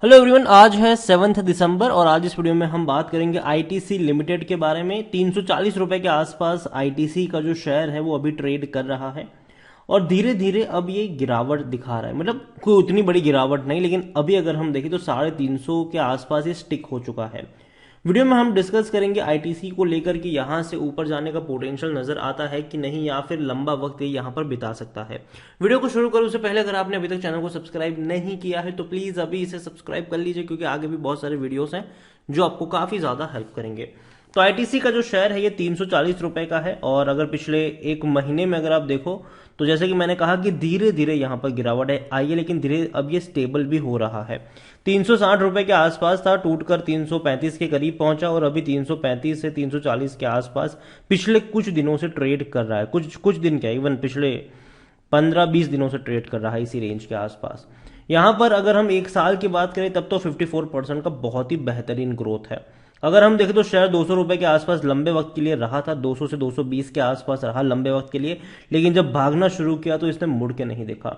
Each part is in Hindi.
हेलो एवरीवन, आज है 7 दिसंबर और आज इस वीडियो में हम बात करेंगे आईटीसी लिमिटेड के बारे में। 340 रुपए के आसपास आईटीसी का जो शेयर है वो अभी ट्रेड कर रहा है और धीरे धीरे अब ये गिरावट दिखा रहा है। मतलब कोई उतनी बड़ी गिरावट नहीं, लेकिन अभी अगर हम देखें तो 350 के आसपास ये स्टिक हो चुका है। वीडियो में हम डिस्कस करेंगे आईटीसी को लेकर कि यहां से ऊपर जाने का पोटेंशियल नजर आता है कि नहीं, या फिर लंबा वक्त ये यहां पर बिता सकता है। वीडियो को शुरू करूं उससे पहले अगर आपने अभी तक चैनल को सब्सक्राइब नहीं किया है तो प्लीज अभी इसे सब्सक्राइब कर लीजिए, क्योंकि आगे भी बहुत सारे वीडियोस हैं जो आपको काफी ज्यादा हेल्प करेंगे। तो आईटीसी का जो शेयर है ये 340 रुपए का है और अगर पिछले एक महीने में अगर आप देखो तो जैसे कि मैंने कहा कि धीरे धीरे यहां पर गिरावट है आई है, लेकिन धीरे अब ये स्टेबल भी हो रहा है। 360 रुपए के आसपास था, टूटकर 335 के करीब पहुंचा और अभी 335 से 340 के आसपास पिछले कुछ दिनों से ट्रेड कर रहा है। कुछ दिन क्या, इवन पिछले 15-20 दिनों से ट्रेड कर रहा है इसी रेंज के आसपास। यहां पर अगर हम एक साल की बात करें तब तो 54% का बहुत ही बेहतरीन ग्रोथ है। अगर हम देखें तो शेयर 200 रुपए के आसपास लंबे वक्त के लिए रहा था, 200 से 220 के आसपास रहा लंबे वक्त के लिए, लेकिन जब भागना शुरू किया तो इसने मुड़ के नहीं देखा।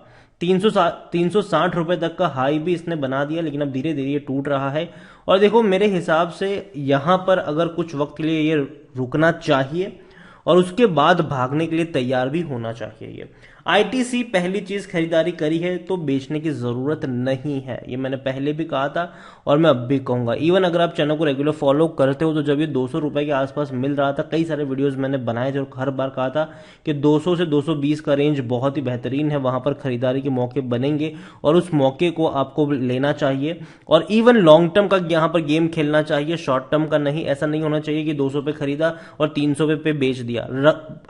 360 रुपए तक का हाई भी इसने बना दिया, लेकिन अब धीरे धीरे ये टूट रहा है। और देखो मेरे हिसाब से यहां पर अगर कुछ वक्त के लिए ये रुकना चाहिए और उसके बाद भागने के लिए तैयार भी होना चाहिए। ये आईटीसी पहली चीज खरीदारी करी है तो बेचने की जरूरत नहीं है, ये मैंने पहले भी कहा था और मैं अब भी कहूंगा। इवन अगर आप चैनल को रेगुलर फॉलो करते हो तो जब ये 200 रुपए के आसपास मिल रहा था, कई सारे वीडियोस मैंने बनाए थे और हर बार कहा था कि 200 से 220 का रेंज बहुत ही बेहतरीन है, वहां पर खरीदारी के मौके बनेंगे और उस मौके को आपको लेना चाहिए। और इवन लॉन्ग टर्म का यहाँ पर गेम खेलना चाहिए, शॉर्ट टर्म का नहीं। ऐसा नहीं होना चाहिए कि 200 पे खरीदा और 300 पे बेच दिया।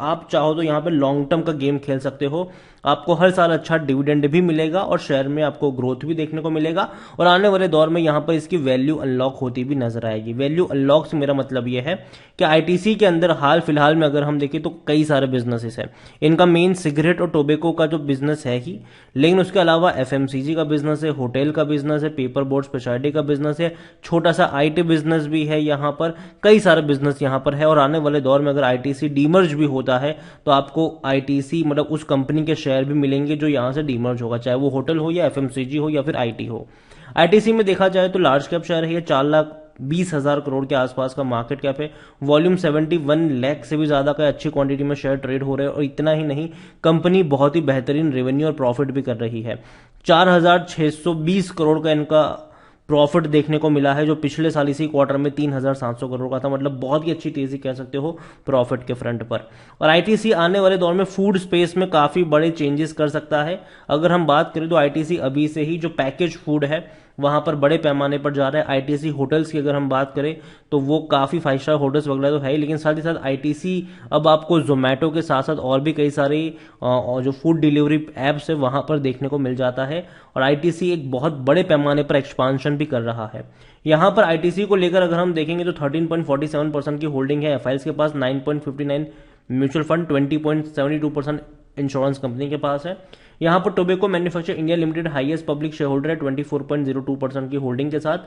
आप चाहो तो यहाँ पे लॉन्ग टर्म का गेम खेल सकते हो, आपको हर साल अच्छा डिविडेंड भी मिलेगा और शेयर में आपको ग्रोथ भी देखने को मिलेगा और आने वाले दौर में यहां पर इसकी वैल्यू अनलॉक होती भी नजर आएगी। वैल्यू अनलॉक से मेरा मतलब यह है कि आईटीसी के अंदर हाल फिलहाल में अगर हम देखें तो कई सारे बिजनेसेस हैं। इनका मेन सिगरेट और टोबैको का जो बिजनेस है ही, लेकिन उसके अलावा एफएमसीजी का बिजनेस है, होटल का बिजनेस है, पेपर बोर्ड स्पेशलिटी का बिजनेस है, छोटा सा आईटी बिजनेस भी है। यहाँ पर कई सारे बिजनेस यहाँ पर है और आने वाले दौर में अगर आईटीसी डीमर्ज भी होता है तो आपको आईटीसी मतलब उस कंपनी के शेयर भी मिलेंगे जो यहां से डीमर्ज होगा, चाहे वो होटल हो या एफएमसीजी हो या फिर आईटी हो। आईटीसी में देखा जाए तो लार्ज कैप शेयर है, ये 4,20,000 करोड़ के आसपास का मार्केट कैप है, वॉल्यूम 71 लाख से भी ज्यादा का अच्छी क्वांटिटी में शेयर ट्रेड हो रहे हैं। और इतना ही नहीं, कंपनी बहुत ही बेहतरीन रेवेन्यू और प्रॉफिट भी कर रही है। 4,620 करोड़ का इनका प्रॉफिट देखने को मिला है, जो पिछले साल इसी क्वार्टर में 3,700 करोड़ का था। मतलब बहुत ही अच्छी तेजी कह सकते हो प्रॉफिट के फ्रंट पर। और आईटीसी आने वाले दौर में फूड स्पेस में काफी बड़े चेंजेस कर सकता है। अगर हम बात करें तो आईटीसी अभी से ही जो पैकेज फूड है वहां पर बड़े पैमाने पर जा रहा है। आईटीसी होटल्स की अगर हम बात करें तो वो काफी 5 स्टार होटल्स वगैरह तो है ही, लेकिन साथ ही साथ आईटीसी अब आपको जोमेटो के साथ साथ और भी कई सारे जो फूड डिलीवरी एप्स है वहां पर देखने को मिल जाता है। और आईटीसी एक बहुत बड़े पैमाने पर एक्सपांशन भी कर रहा है। यहां पर आईटीसी को लेकर अगर हम देखेंगे तो 13.47% की होल्डिंग है एफआईएस के पास, 9.59 म्यूचुअल फंड, 20.72% इंश्योरेंस कंपनी के पास है। यहां पर tobacco manufacture India limited highest public share holder है 24.02% की होल्डिंग के साथ।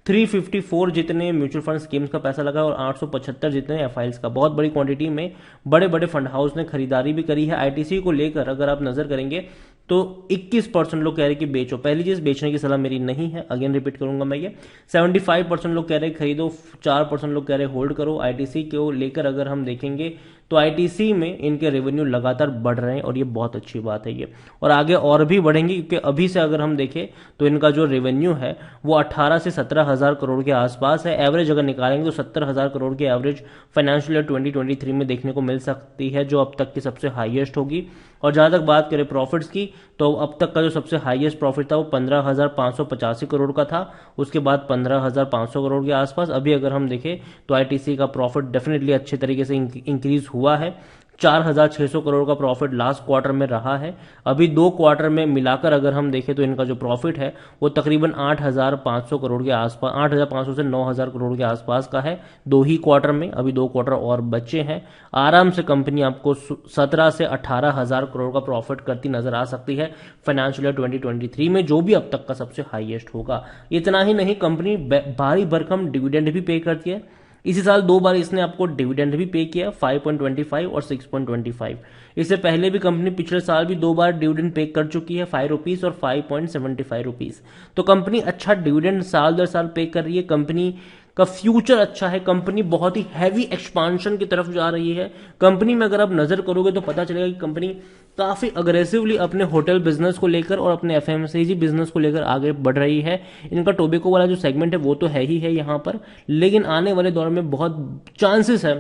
354 जितने म्यूचुअल फंड स्कीम्स का पैसा लगा और 875 जितने एफआईएस का, बहुत बड़ी क्वांटिटी में बड़े बड़े फंड हाउस ने खरीदारी भी करी है। आईटीसी को लेकर अगर आप नजर करेंगे तो 21% लोग कह रहे हैं कि बेचो। पहली चीज, बेचने की सलाह मेरी नहीं है, अगेन रिपीट करूंगा मैं ये। 75% लोग कह रहे हैं खरीदो, 4% लोग कह रहे हैं होल्ड करो। आईटीसी को लेकर अगर हम देखेंगे तो आईटीसी में इनके रेवेन्यू लगातार बढ़ रहे हैं और ये बहुत अच्छी बात है ये, और आगे और भी बढ़ेंगे, क्योंकि अभी से अगर हम देखें तो इनका जो रेवेन्यू है वो 18 से 17,000 करोड़ के आसपास है। एवरेज अगर निकालेंगे तो 70,000 करोड़ की एवरेज फाइनेंशियल ईयर 2023 में देखने को मिल सकती है, जो अब तक की सबसे हाईएस्ट होगी। और जहां तक बात करें प्रॉफिट्स की तो अब तक का जो सबसे हाईएस्ट प्रॉफिट था वो 15,585 करोड़ का था, उसके बाद 15,500 करोड़ के आसपास। अभी अगर हम देखें तो आईटीसी का प्रॉफिट डेफिनेटली अच्छे तरीके से इंक्रीज हुआ है। 4,600 करोड़ का प्रॉफिट लास्ट क्वार्टर में रहा है। अभी 2 क्वार्टर में मिलाकर अगर हम देखें तो इनका जो प्रॉफिट है वो तकरीबन 8,500 करोड़ के आसपास, 8,500 से 9,000 करोड़ के आसपास का है 2 ही क्वार्टर में। अभी 2 क्वार्टर और बचे हैं, आराम से कंपनी आपको 17 से 18,000 करोड़ का प्रॉफिट करती नजर आ सकती है फाइनेंशियल ईयर 2023 में, जो भी अब तक का सबसे हाईएस्ट होगा। इतना ही नहीं, कंपनी भारी भरकम डिविडेंड भी पे करती है। इसी साल 2 बार इसने आपको डिविडेंड भी पे किया, 5.25 और 6.25। इससे पहले भी कंपनी पिछले साल भी 2 बार डिविडेंड पे कर चुकी है, 5 रुपीज और 5.75 रुपीज। तो कंपनी अच्छा डिविडेंड साल दर साल पे कर रही है, कंपनी का फ्यूचर अच्छा है, कंपनी बहुत ही हैवी एक्सपांशन की तरफ जा रही है। कंपनी में अगर आप नजर करोगे तो पता चलेगा कि कंपनी काफी अग्रेसिवली अपने होटल बिजनेस को लेकर और अपने एफएमसीजी बिजनेस को लेकर आगे बढ़ रही है। इनका टोबैको वाला जो सेगमेंट है वो तो है ही है यहाँ पर, लेकिन आने वाले दौर में बहुत चांसेस है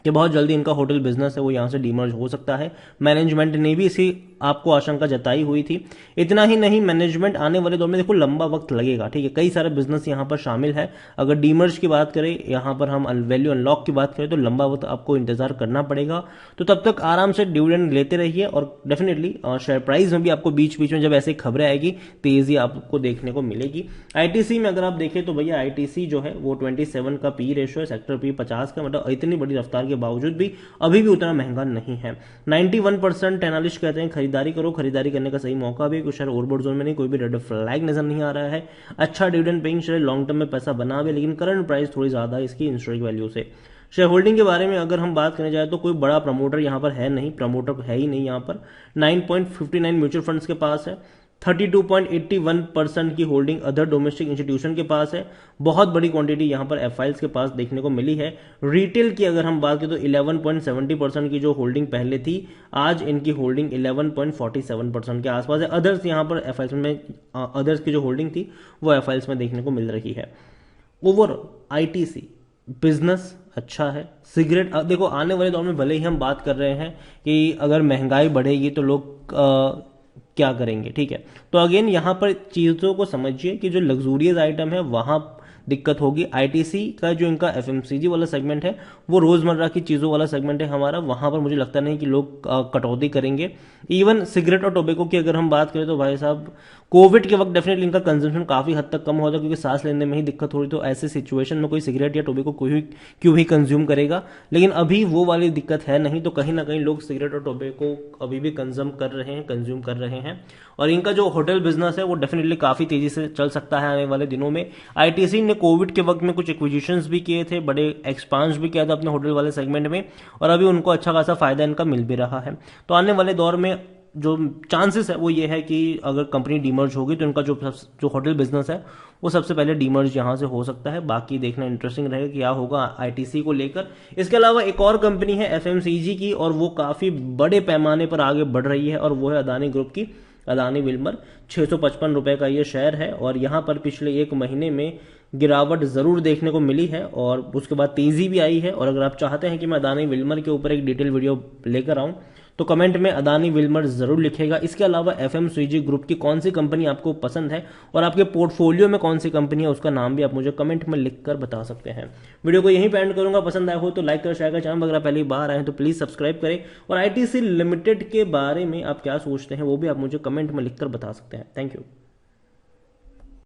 कि बहुत जल्दी इनका होटल बिजनेस है वो यहाँ से डीमर्ज हो सकता है। मैनेजमेंट ने भी इसी आपको आशंका जताई हुई थी। इतना ही नहीं, मैनेजमेंट आने वाले दौर में देखो लंबा वक्त लगेगा, ठीक है, कई सारे बिजनेस यहाँ पर शामिल है। अगर डीमर्ज की बात करें, यहाँ पर हम वैल्यू अनलॉक की बात करें तो लंबा वक्त आपको इंतजार करना पड़ेगा। तो तब तक आराम से डिविडेंड लेते रहिए और डेफिनेटली शेयर प्राइस में भी आपको बीच बीच में जब ऐसी खबरें आएगी तेजी आपको देखने को मिलेगी। आईटीसी में अगर आप देखें तो भैया आईटीसी जो है वो 27 का पी रेशियो है, सेक्टर पी 50 का, मतलब इतनी बड़ी रफ्तार के बावजूद भी अभी भी उतना महंगा नहीं है। 91% एनालिस्ट कहते हैं खरीदारी करो, खरीदारी करने का सही मौका भी, कुछ शेयर ओवरबोर्ड जोन में नहीं, कोई भी रेड फ्लैग नजर नहीं आ रहा है। अच्छा dividend paying share, long term में पैसा बना भी, लेकिन करंट प्राइस थोड़ी ज्यादा है इसकी हिस्टोरिक वैल्यू से। शेयर होल्डिंग के बारे में अगर हम बात करने जाए तो कोई बड़ा प्रमोटर यहाँ पर है नहीं, प्रमोटर है ही नहीं यहाँ पर। 9.59 म्यूचुअल फंड्स के पास है, 32.81% की होल्डिंग अदर डोमेस्टिक इंस्टीट्यूशन के पास है। बहुत बड़ी क्वांटिटी यहां पर एफआईएल्स के पास देखने को मिली है। रिटेल की अगर हम बात करें तो 11.70% की जो होल्डिंग पहले थी, आज इनकी होल्डिंग 11.47% के आसपास है। अदर्स यहां पर एफआईएल्स में अदर्स की जो होल्डिंग थी वो एफआईएल्स में देखने को मिल रही है। ओवर आईटीसी बिजनेस अच्छा है। सिगरेट देखो आने वाले दौर में भले ही हम बात कर रहे हैं कि अगर महंगाई बढ़ेगी तो लोग क्या करेंगे, ठीक है, तो अगेन यहां पर चीजों को समझिए कि जो लग्जूरियस आइटम है वहां दिक्कत होगी। आईटीसी का जो इनका एफएमसीजी वाला सेगमेंट है वो रोजमर्रा की चीजों वाला सेगमेंट है हमारा, वहां पर मुझे लगता नहीं कि लोग कटौती करेंगे। इवन सिगरेट और टोबैको की अगर हम बात करें तो भाई साहब कोविड के वक्त डेफिनेटली इनका कंजम्पशन काफी हद तक कम होता क्योंकि सांस लेने में ही दिक्कत हो रही, तो ऐसे सिचुएशन में कोई सिगरेट या टोबैको क्यों ही कंज्यूम करेगा। लेकिन अभी वो वाली दिक्कत है नहीं, तो कहीं ना कहीं लोग सिगरेट और टोबैको अभी भी कंज्यूम कर रहे हैं। और इनका जो होटल बिजनेस है वो डेफिनेटली काफी तेजी से चल सकता है आने वाले दिनों में। आईटीसी ने कोविड के वक्त में कुछ एक्विजिशंस भी किए थे, बड़े एक्सपांस भी किया था अपने होटल वाले सेगमेंट में, और अभी उनको अच्छा खासा फायदा इनका मिल भी रहा है। तो आने वाले दौर में जो चांसेस है वो ये है कि अगर कंपनी डीमर्ज होगी तो इनका जो होटल बिजनेस है वो सबसे पहले डीमर्ज यहां से हो सकता है। बाकी देखना इंटरेस्टिंग रहेगा कि क्या होगा आईटीसी को लेकर। इसके अलावा एक और कंपनी है एफएमसीजी की, और वो काफी बड़े पैमाने पर आगे बढ़ रही है, और वो है अदानी ग्रुप की अदानी विल्मर। 655 रुपए का ये शेयर है, और यहां पर पिछले एक महीने में गिरावट जरूर देखने को मिली है और उसके बाद तेजी भी आई है। और अगर आप चाहते हैं कि मैं अदानी विल्मर के ऊपर एक डिटेल वीडियो लेकर आऊं तो कमेंट में अदानी विल्मर जरूर लिखेगा। इसके अलावा एफएमसीजी ग्रुप की कौन सी कंपनी आपको पसंद है और आपके पोर्टफोलियो में कौन सी कंपनी है उसका नाम भी आप मुझे कमेंट में लिखकर बता सकते हैं। वीडियो को यहीं पे एंड करूंगा, पसंद आया हो तो लाइक कर, शेयर कर, चैनल अगर पहली बार आए तो प्लीज सब्सक्राइब करें। और आईटीसी लिमिटेड के बारे में आप क्या सोचते हैं वो भी आप मुझे कमेंट में लिखकर बता सकते हैं। Thank you.